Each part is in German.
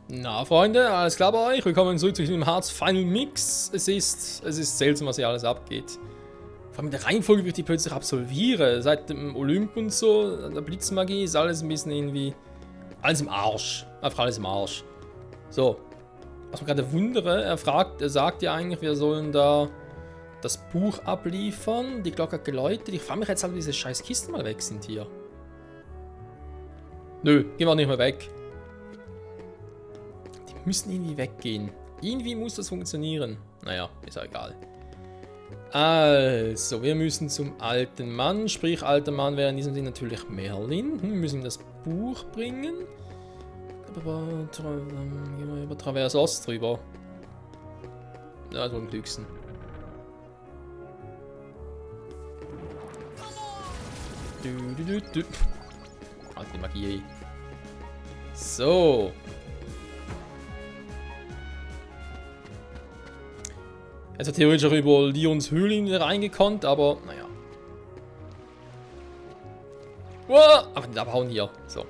Na, Freunde, alles klar bei euch? Willkommen zurück zu diesem Hearts Final Mix. Es ist seltsam, was hier alles abgeht. Vor allem in der Reihenfolge, wie ich die plötzlich absolviere. Seit dem Olymp und so, der Blitzmagie, ist alles ein bisschen irgendwie... Alles im Arsch. Einfach alles im Arsch. So. Was mich gerade wundere, er sagt ja eigentlich, wir sollen da das Buch abliefern. Die Glocke hat geläutet. Ich frage mich jetzt halt, wie diese scheiß Kisten mal weg sind hier. Nö, gehen wir nicht mehr weg. Müssen irgendwie weggehen. Irgendwie muss das funktionieren. Naja, ist ja egal. Also, wir müssen zum alten Mann. Sprich, alter Mann wäre in diesem Sinne natürlich Merlin. Wir müssen das Buch bringen. Gehen wir über Travers Ost drüber. Ja, so am klügsten. Halt die Magie. So. Also theoretisch auch über Lions Höhle reingekonnt, aber naja. Wow, aber nicht abhauen hier. So.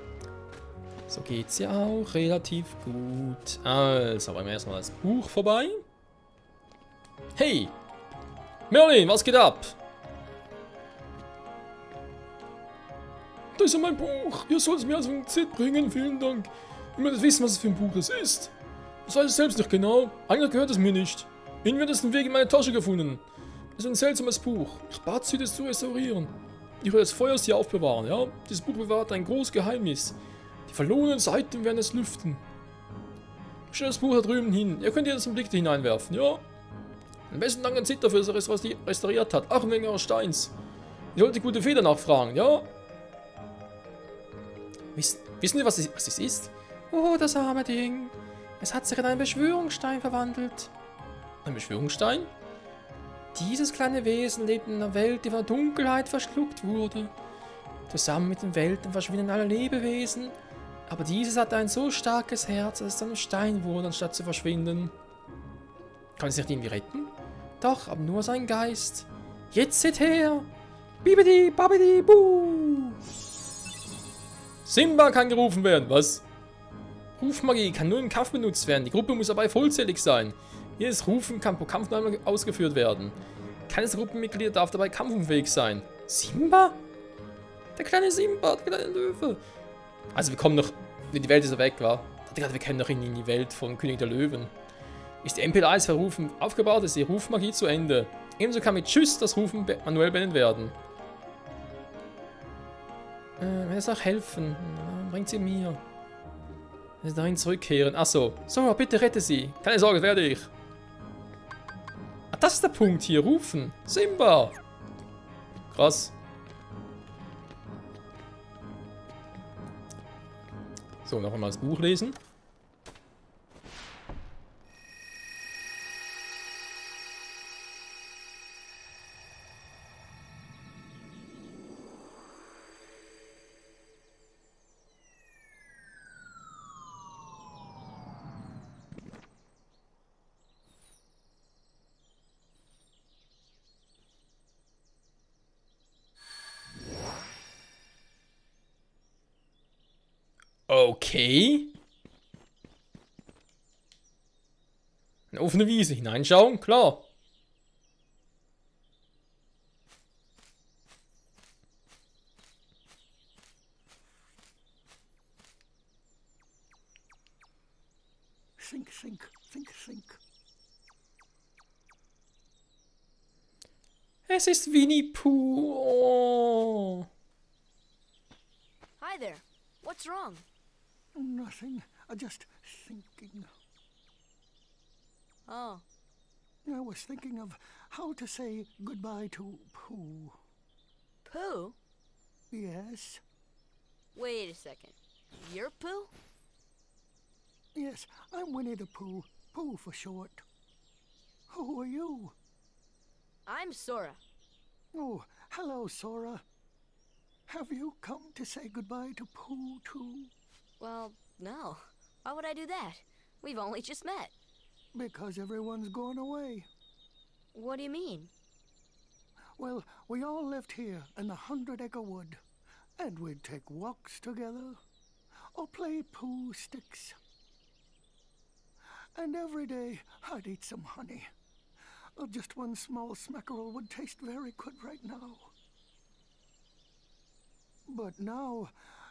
So geht's ja auch relativ gut. Also, wollen wir erstmal das Buch vorbei. Hey! Merlin, was geht ab? Das ist ja mein Buch. Ihr sollt es mir also ein Z bringen, vielen Dank. Ich will das wissen, was es für ein Buch das ist. Das weiß ich selbst nicht genau. Eigentlich gehört es mir nicht. Irgendwie hat es den Weg in meine Tasche gefunden. Das ist ein seltsames Buch. Ich bat sie, das zu restaurieren. Ich will das Feuer hier aufbewahren, ja? Dieses Buch bewahrt ein großes Geheimnis. Die verlorenen Seiten werden es lüften. Ich stelle das Buch da drüben hin. Ihr könnt jetzt einen Blick hineinwerfen, ja? Am besten Dank an Sid dafür, dass er es restauriert hat. Ach, wegen eures Steins. Ihr sollt die gute Feder nachfragen, ja? Wissen Sie, was es ist? Oh, das arme Ding. Es hat sich in einen Beschwörungsstein verwandelt. Ein Beschwörungsstein? Dieses kleine Wesen lebt in einer Welt, die von der Dunkelheit verschluckt wurde. Zusammen mit den Welten verschwinden alle Lebewesen, aber dieses hat ein so starkes Herz, dass es zu einem Stein wurde, anstatt zu verschwinden. Kann es nicht irgendwie retten? Doch, aber nur sein Geist. Jetzt seht her! Bibidi, babidi, buh! Simba kann gerufen werden, was? Rufmagie kann nur im Kampf benutzt werden, die Gruppe muss dabei vollzählig sein. Jedes Rufen kann pro Kampf einmal ausgeführt werden. Keines der Gruppenmitglieder darf dabei kampfunfähig sein. Simba? Der kleine Simba, der kleine Löwe. Also wir kommen noch, die Welt ist ja weg, wa? Ich dachte gerade, wir können noch in die Welt von König der Löwen. Ist die MP1 für Rufen aufgebaut, ist die Rufmagie zu Ende. Ebenso kann mit Tschüss das Rufen manuell beendet werden. Wenn es auch helfen, bringt sie mir. Wenn sie dahin zurückkehren. Achso. So, bitte rette sie. Keine Sorge, werde ich. Ah, das ist der Punkt hier. Rufen. Simba. Krass. So, noch einmal das Buch lesen. Okay. Eine offene Wiese hineinschauen, klar. Think, think, think, think. Es ist Winnie Pooh. Oh. Hi there. What's wrong? Nothing. Just thinking. Oh, I was thinking of how to say goodbye to Pooh. Pooh? Yes? Wait a second. You're Pooh? Yes, I'm Winnie the Pooh. Pooh for short. Who are you? I'm Sora. Oh, hello, Sora. Have you come to say goodbye to Pooh, too? Well, no. Why would I do that? We've only just met. Because everyone's gone away. What do you mean? Well, we all lived here in the 100-acre wood, and we'd take walks together, or play Pooh sticks. and every day I'd eat some honey. Just one small smackerel would taste very good right now. But now,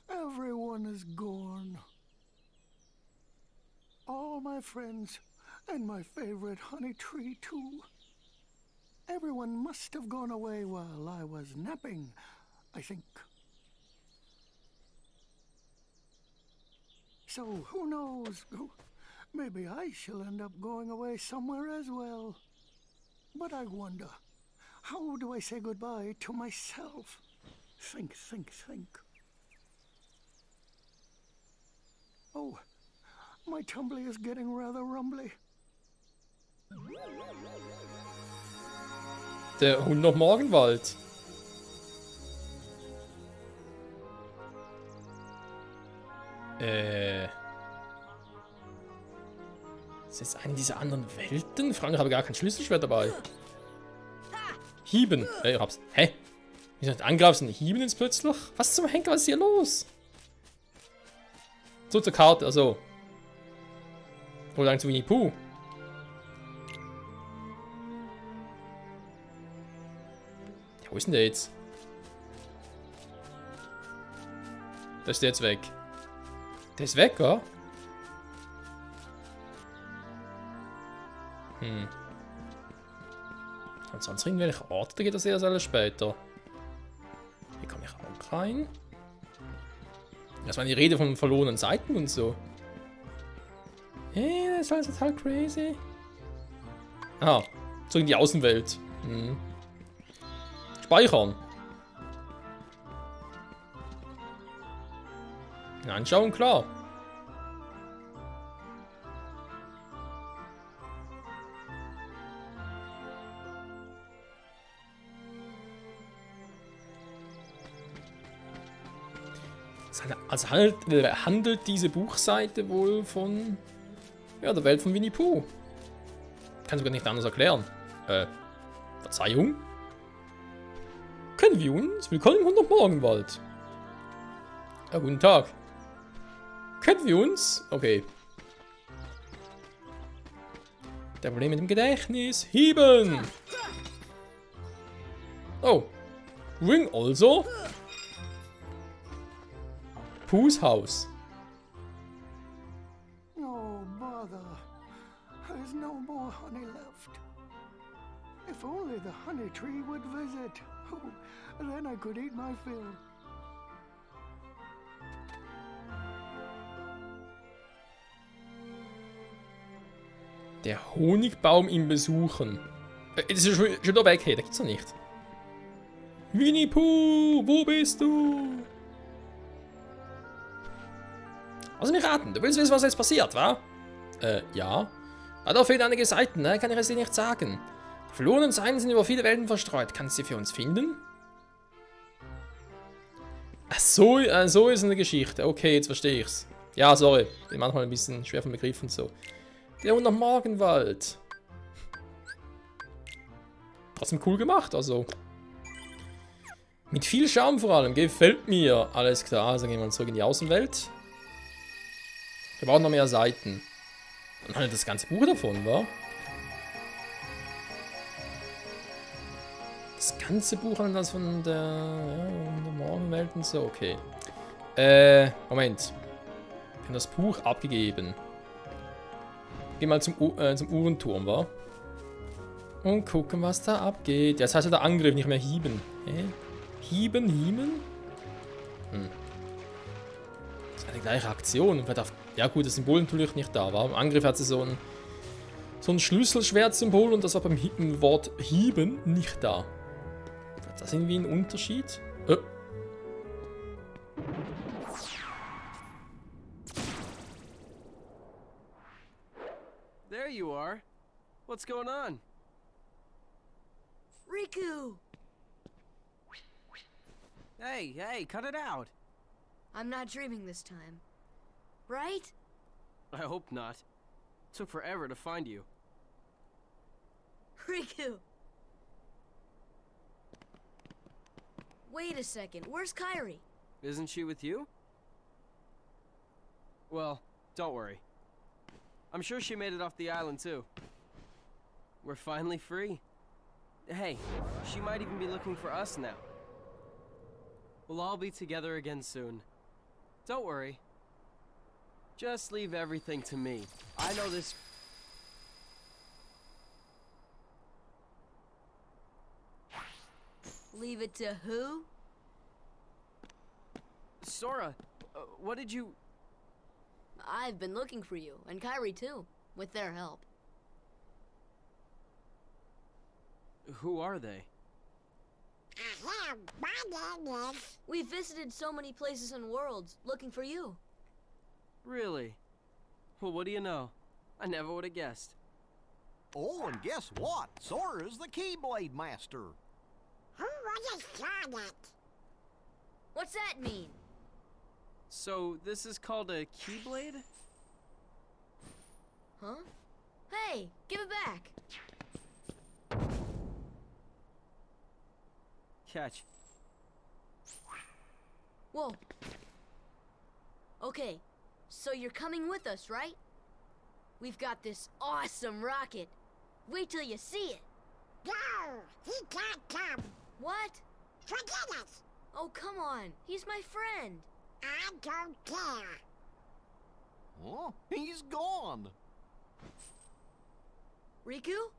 everyone is gone. All my friends, and my favorite honey tree too. Everyone must have gone away while I was napping, I think. So, who knows? Maybe I shall end up going away somewhere as well. But I wonder, how do I say goodbye to myself? Think. Oh, my tumbly is getting rather rumbly. Der 100 Morgenwald. Ist das eine dieser anderen Welten? Frank, habe gar kein Schlüsselschwert dabei. Hieben. Ich hab's. Hä? Wieso nicht angreifst und hieben jetzt plötzlich? Was zum Henker? Was ist hier los? So zur Karte, also. Oder lang zu Winnie Pooh. Ja, wo ist denn der jetzt? Da ist der jetzt weg. Der ist weg, oder? Und sonst irgendwelche Orte, da geht das erst alles später. Hier komme ich auch rein. Das war die Rede von verlorenen Seiten und so. Hey, das ist alles total crazy. Ah, zurück in die Außenwelt. Speichern. Anschauen, klar. Also handelt diese Buchseite wohl von der Welt von Winnie Pooh. Kann sogar nicht anders erklären. Verzeihung? Kennen wir uns? Willkommen im 100 Morgenwald. Ja, guten Tag. Kennen wir uns? Okay. Der Problem mit dem Gedächtnis. Hieben! Oh. Ring also? Poohs Haus. Oh, bother. There's no more honey left. If only the honey tree would visit. Oh, then I could eat my fill. Der Honigbaum im Besuchen. Das ist schon da weg, hey, da gibt's noch nicht. Winnie Pooh, wo bist du? Also nicht raten, du willst wissen, was jetzt passiert, wa? Ja. Aber da fehlen einige Seiten, ne? Kann ich es dir nicht sagen. Die verlorenen Seiten sind über viele Welten verstreut. Kannst du sie für uns finden? Ach so, so ist eine Geschichte. Okay, jetzt verstehe ich's. Ja, sorry. Bin manchmal ein bisschen schwer vom Begriff und so. Der 100 Morgenwald. Trotzdem cool gemacht, also. Mit viel Charme vor allem, gefällt mir. Alles klar, also gehen wir zurück in die Außenwelt. Wir brauchen noch mehr Seiten. Und halt das ganze Buch davon, wa? Das ganze Buch an das von der Morgenwelt und so, okay. Moment. Wir haben das Buch abgegeben. Geh mal zum Uhrenturm, wa? Und gucken, was da abgeht. Jetzt heißt ja der Angriff, nicht mehr hieben. Hieben? Das ist eine gleiche Aktion. Ja gut, das Symbol natürlich nicht da war. Im Angriff hat sie so ein Schlüsselschwert-Symbol und das war beim Wort hieben nicht da. Hat das irgendwie einen Unterschied? There you are. What's going on? Riku! Hey, cut it out. I'm not dreaming this time. Right? I hope not. Took forever to find you. Riku! Wait a second, where's Kairi? Isn't she with you? Well, don't worry. I'm sure she made it off the island too. We're finally free. Hey, she might even be looking for us now. We'll all be together again soon. Don't worry. Just leave everything to me. I know this. Leave it to who? Sora, what did you... I've been looking for you, and Kyrie too, with their help. Who are they? We've visited so many places and worlds, looking for you. Really? Well, what do you know? I never would have guessed. Oh, and guess what? Sora's the Keyblade Master. Who was Sonic? What's that mean? So, this is called a Keyblade? Huh? Hey, give it back. Catch. Whoa. Okay, so you're coming with us, right? We've got this awesome rocket. Wait till you see it. No, he can't come. What? Forget it. Oh, come on. He's my friend. I don't care. Oh, he's gone. Riku?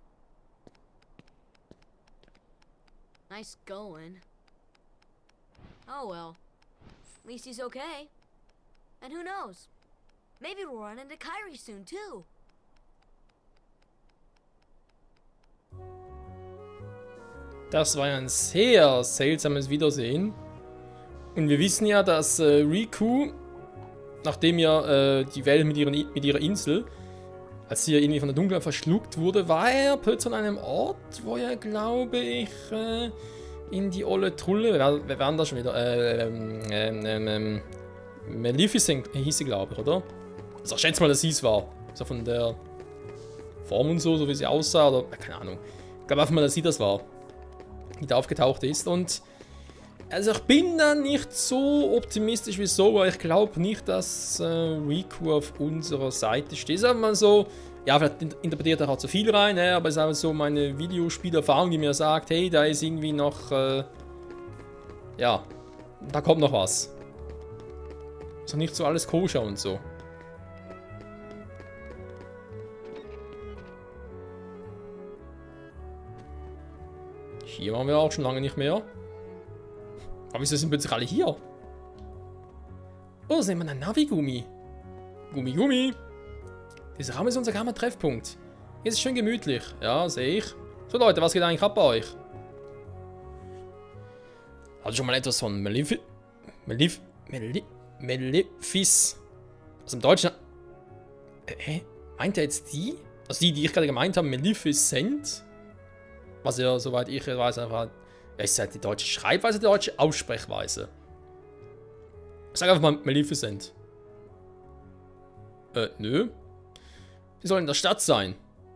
Nice going. Oh well. At least he's okay. And who knows? Maybe we'll run into Kyrie soon too. Das war ja ein sehr seltsames Wiedersehen. Und wir wissen ja, dass Riku, nachdem ja die Welt mit ihrer Insel, als sie ja irgendwie von der Dunkelheit verschluckt wurde, war er plötzlich an einem Ort, wo er, glaube ich, in die olle Trulle, wer waren da schon wieder? Maleficent hieß sie, glaube ich, oder? Also ich schätze mal, dass sie es war. So von der Form und so wie sie aussah, oder keine Ahnung. Ich glaube einfach mal, dass sie das war, die da aufgetaucht ist. Und also ich bin da nicht so optimistisch wie so, weil ich glaube nicht, dass Riku auf unserer Seite steht. Sagen wir mal so, ja, vielleicht interpretiert er auch zu viel rein, aber es ist einfach so meine Videospielerfahrung, die mir sagt, hey, da ist irgendwie noch, ja, da kommt noch was. Ist doch nicht so alles koscher und so. Hier waren wir auch schon lange nicht mehr. Aber wieso sind plötzlich alle hier? Oh, sehen wir einen Navi-Gummi. Gummi. Dieser Raum ist unser geheimer Treffpunkt. Hier ist es schön gemütlich. Ja, sehe ich. So Leute, was geht eigentlich ab bei euch? Hat schon mal etwas von Maleficus? Also im Deutschen... meint er jetzt die? Also die ich gerade gemeint habe, Maleficent? Was ja, soweit ich weiß, einfach... ist halt die deutsche Schreibweise, die deutsche Aussprechweise. Ich sag einfach mal Maleficent. Nö. Sie soll in der Stadt sein.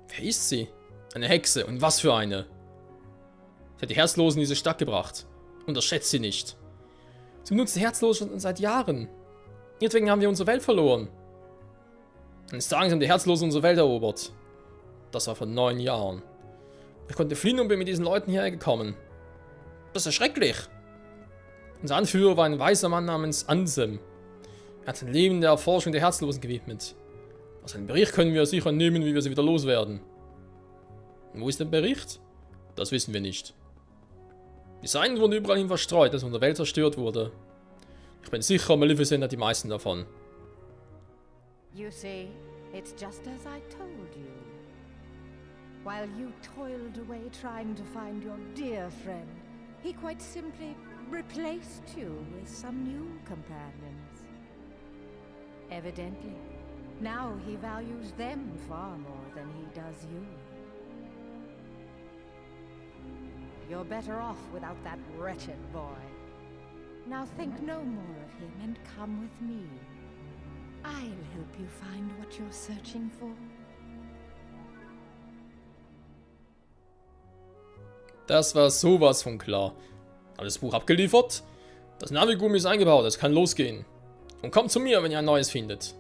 Wer ist sie? Eine Hexe. Und was für eine? Sie hat die Herzlosen in diese Stadt gebracht. Unterschätzt sie nicht. Sie benutzt die Herzlosen schon seit Jahren. Ihretwegen haben wir unsere Welt verloren. Eines Tages haben die Herzlosen unsere Welt erobert. Das war vor 9 Jahren. Ich konnte fliehen und bin mit diesen Leuten hierher gekommen. Das ist schrecklich. Unser Anführer war ein weißer Mann namens Ansem. Er hat sein Leben der Erforschung der Herzlosen gewidmet. Aus einem Bericht können wir sicher nehmen, wie wir sie wieder loswerden. Und wo ist der Bericht? Das wissen wir nicht. Die Seinen wurden überall hin verstreut, als unsere Welt zerstört wurde. Ich bin sicher, Maleficent hat die meisten davon. You see, it's just as I told you. While you toiled away trying to find your dear friend, he quite simply replaced you with some new companions. Evidently, now he values them far more than he does you. You're better off without that wretched boy. Now think no more of him and come with me. I'll help you find what you're searching for. Das war sowas von klar. Alles Buch abgeliefert. Das Navi-Gummi ist eingebaut, es kann losgehen. Und kommt zu mir, wenn ihr ein neues findet.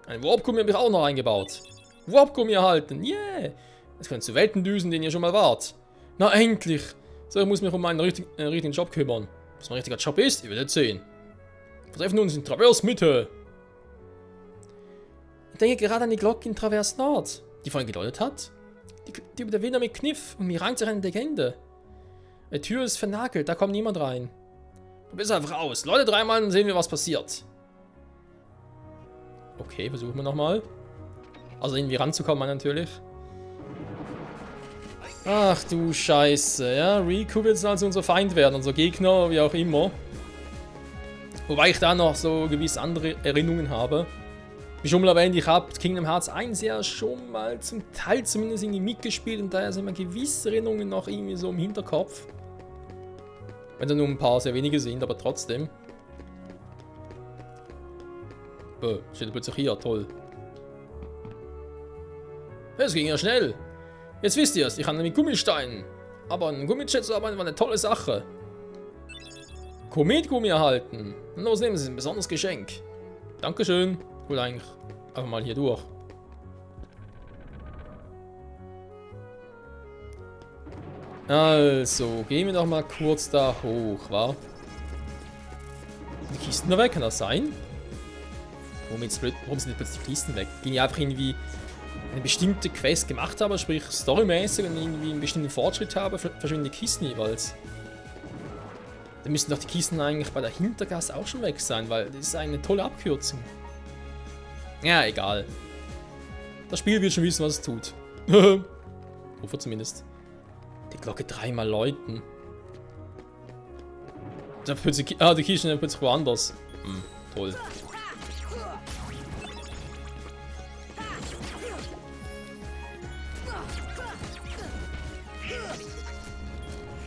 Ein Warp-Gummi habe ich auch noch eingebaut. Warp-Gummi erhalten, yeah! Jetzt können zu Welten düsen, den ihr schon mal wart. Na endlich! So, ich muss mich um meinen richtigen Job kümmern. Was mein richtiger Job ist, ihr werdet sehen. Wir treffen uns in Travers Mitte. Ich denke gerade an die Glocke in Travers Nord, die vorhin geläutet hat. Die über der Wiener mit Kniff und mir rankt sich eine Legende. Die Tür ist vernagelt, da kommt niemand rein. Probier's einfach aus. Leute, dreimal, dann sehen wir, was passiert. Okay, versuchen wir nochmal. Also irgendwie ranzukommen natürlich. Ach du Scheiße, ja. Riku wird also unser Feind werden, unser Gegner, wie auch immer. Wobei ich da noch so gewisse andere Erinnerungen habe. Wie schon mal erwähnt, ich habe Kingdom Hearts 1 ja schon mal zum Teil zumindest irgendwie mitgespielt und daher sind mir gewisse Erinnerungen noch irgendwie so im Hinterkopf. Wenn da nur ein paar sehr wenige sind, aber trotzdem. Steht plötzlich hier, toll. Es ging ja schnell. Jetzt wisst ihr es, ich kann mit Gummisteinen. Aber ein Gummijet zu arbeiten war eine tolle Sache. Kometgummi erhalten. Und los, nehmen Sie ein besonderes Geschenk. Dankeschön. Cool eigentlich. Einfach mal hier durch. Also, gehen wir doch mal kurz da hoch, wa? Die Kisten noch weg, kann das sein? Warum sind jetzt plötzlich die Kisten weg? Wenn ich einfach irgendwie eine bestimmte Quest gemacht habe, sprich storymäßig und irgendwie einen bestimmten Fortschritt habe, verschwinden die Kisten jeweils. Dann müssten doch die Kisten eigentlich bei der Hintergasse auch schon weg sein, weil das ist eine tolle Abkürzung. Ja, egal. Das Spiel wird schon wissen, was es tut. Hoffe zumindest. Die Glocke dreimal läuten. Die Kisten sind plötzlich woanders. Toll.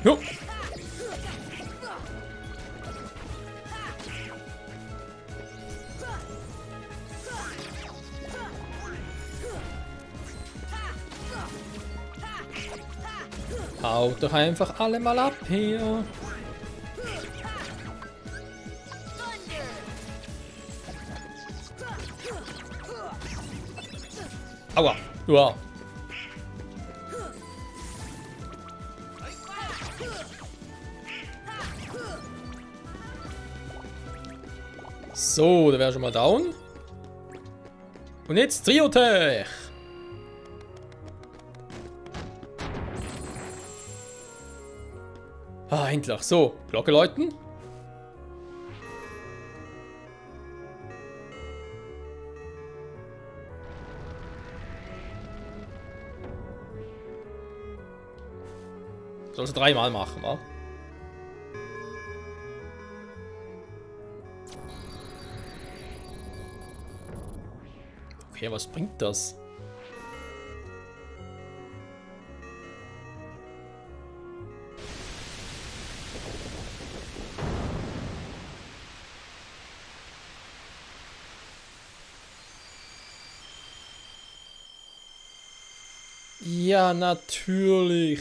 Jo. Haut doch einfach alle mal ab hier. Aua. Ja. So, der wäre schon mal down. Und jetzt Triotech. Ah, endlich. So, Glocke läuten. Sollst du dreimal machen, wa? Okay, was bringt das? Ja, natürlich.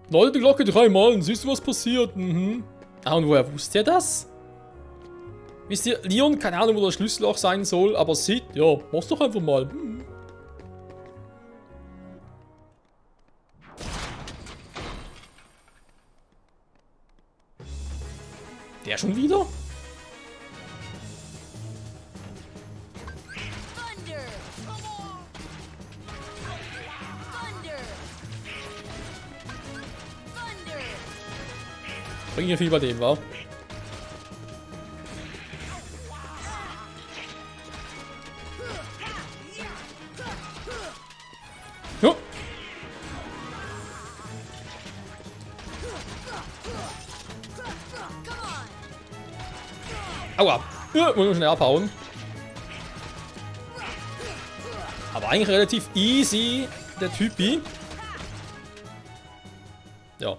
Leute, die Glocke dreimal, siehst du, was passiert? Ah, und woher wusste er das? Wisst ihr, Leon, keine Ahnung, wo das Schlüsselloch sein soll, aber Sid, ja, mach's doch einfach mal. Der schon wieder? Bring hier viel bei dem, wa? Jo. Aua. Ja, muss man schnell abhauen. Aber eigentlich relativ easy, der Typi. Ja.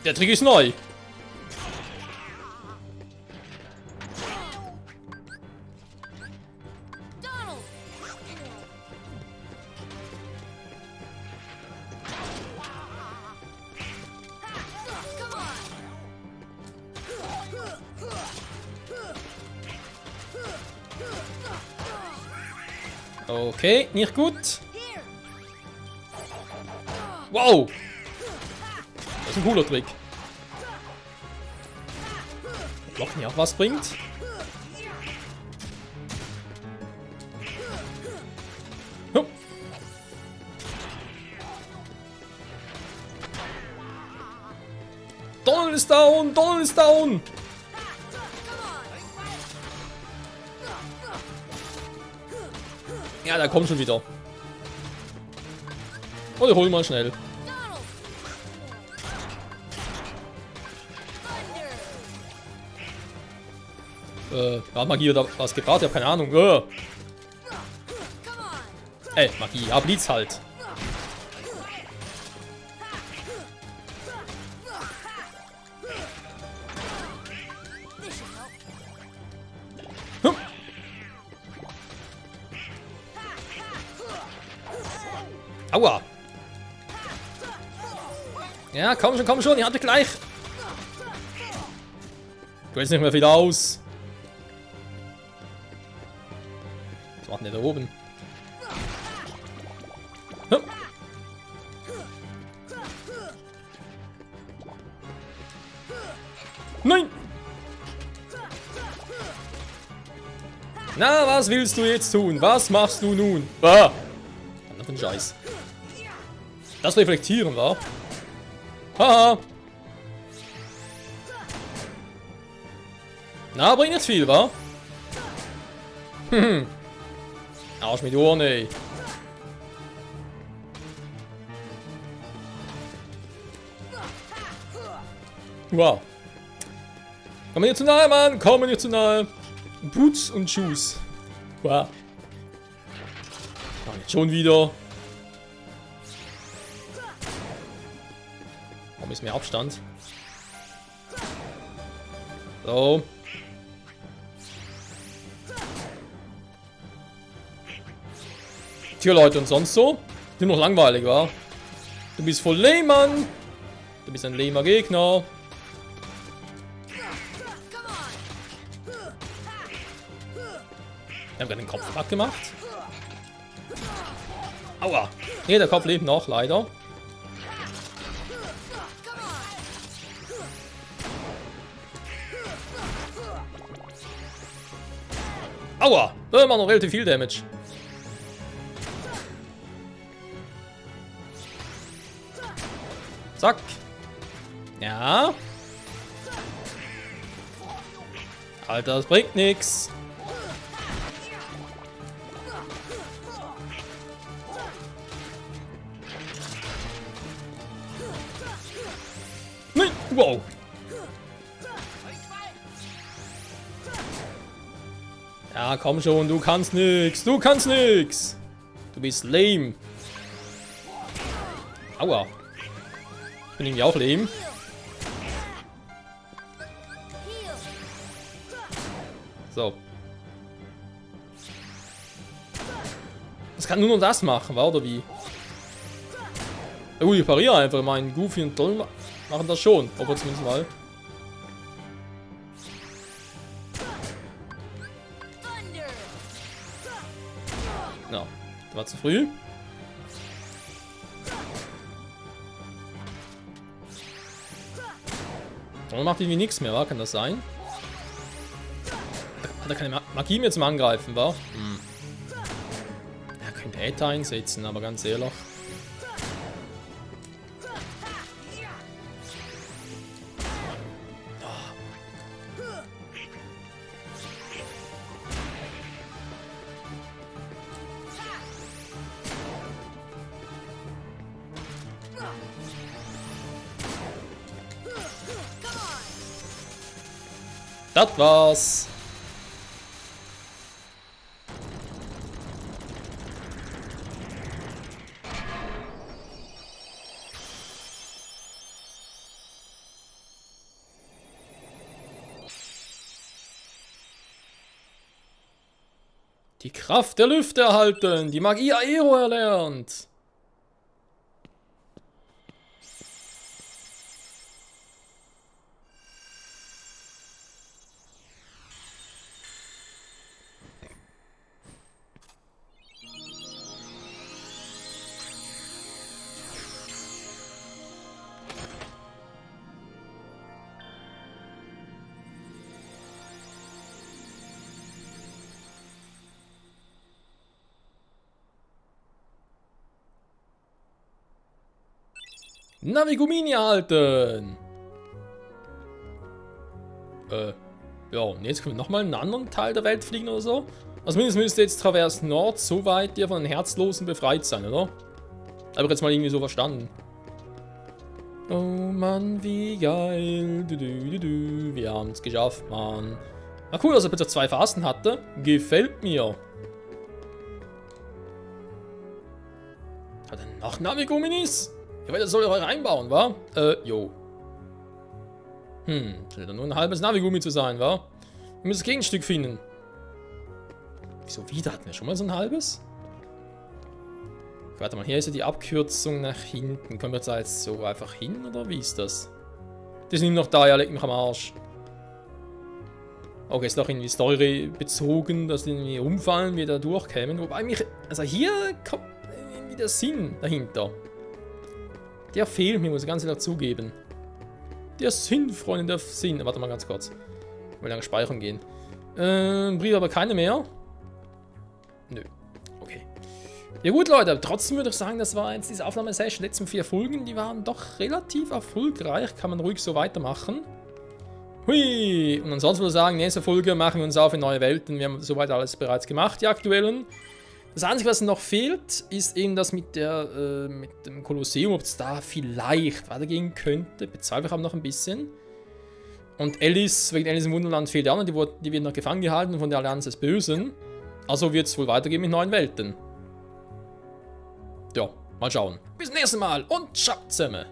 Der Trick ist neu. Donald! Come on! Okay, nicht gut. Here! Wow. Das ist ein cooler Trick. Blocken ja auch was bringt. Hup. Donald ist down! Donald ist down! Ja, der kommt schon wieder. Oh, den holen wir schnell. Donald! Thunder! Hat Magie oder was gebracht? Ich hab keine Ahnung. Come on! Magie, ja, Blitz halt. This should help. Hup. Aua. Ja, komm schon, ich hatte gleich. Du hältst nicht mehr viel aus. Was macht denn der da oben? Hup. Nein! Na, was willst du jetzt tun? Was machst du nun? Ah! Noch ein Scheiß. Das Reflektieren, wa? Haha! Na, bringt jetzt viel, wa? Hm. Arsch mit Ohren, ey. Wow. Komm mir nicht zu nahe, Mann! Komm mir nicht zu nahe! Boots und Shoes. Wow. Jetzt schon wieder. Warum ist mehr Abstand? So. Tja, Leute, und sonst so? Sind noch langweilig, wa? Du bist voll lame, Mann. Du bist ein lamer Gegner. Wir haben gerade den Kopf platt gemacht. Aua. Ne, der Kopf lebt noch, leider. Aua. Wir machen noch relativ viel Damage. Zack. Ja. Alter, das bringt nix. Nein, wow. Ja, komm schon, du kannst nix. Du kannst nix. Du bist lame. Aua. Ich bin irgendwie auch lame. So. Das kann nur noch das machen, wa? Oder wie? Ja gut, ich pariere einfach. Mein Goofy und Doll machen das schon. Aber zumindest mal. Ja, das war zu früh. Und macht irgendwie nichts mehr, wa? Kann das sein? Hat er keine Magie mehr zum Angreifen, wa? Hm. Er könnte Äther einsetzen, aber ganz ehrlich. Das war's. Die Kraft der Lüfte erhalten. Die Magie Aero erlernt. Navigumini erhalten. Ja, und jetzt können wir nochmal in einen anderen Teil der Welt fliegen oder so. Also mindestens müsste jetzt Traverse Nord so weit ihr von den Herzlosen befreit sein, oder? Habe ich jetzt mal irgendwie so verstanden. Oh Mann, wie geil. Wir haben es geschafft, Mann. Ah cool, dass er bitte 2 Phasen hatte. Gefällt mir. Hat er noch Naviguminis? Ja, weil das soll ich euch reinbauen, wa? Jo. Scheint nur ein halbes Navigumi zu sein, wa? Wir müssen das Gegenstück finden. Wieso wieder? Hatten wir schon mal so ein halbes? Warte mal, hier ist ja die Abkürzung nach hinten. Kommen wir da jetzt so einfach hin, oder wie ist das? Die sind noch da, ja, leg mich am Arsch. Okay, ist noch irgendwie Story bezogen, dass die irgendwie umfallen, wir da durchkämen. Wobei mich, also hier kommt irgendwie der Sinn dahinter. Der fehlt mir, muss ich ganz ehrlich zugeben. Der Sinn, Freunde, der Sinn. Warte mal ganz kurz. Ich will lange speichern gehen. Brief aber keine mehr. Nö. Okay. Ja gut, Leute. Trotzdem würde ich sagen, das war jetzt diese Aufnahmesession. Die letzten 4 Folgen, die waren doch relativ erfolgreich. Kann man ruhig so weitermachen. Hui. Und ansonsten würde ich sagen, nächste Folge machen wir uns auf in neue Welten. Wir haben soweit alles bereits gemacht, die aktuellen. Das Einzige, was noch fehlt, ist eben das mit dem Kolosseum, ob es da vielleicht weitergehen könnte. Bezweifle ich aber noch ein bisschen. Und Alice, wegen Alice im Wunderland fehlt auch noch, die wird noch gefangen gehalten von der Allianz des Bösen. Also wird es wohl weitergehen mit neuen Welten. Ja, mal schauen. Bis zum nächsten Mal und ciao zusammen.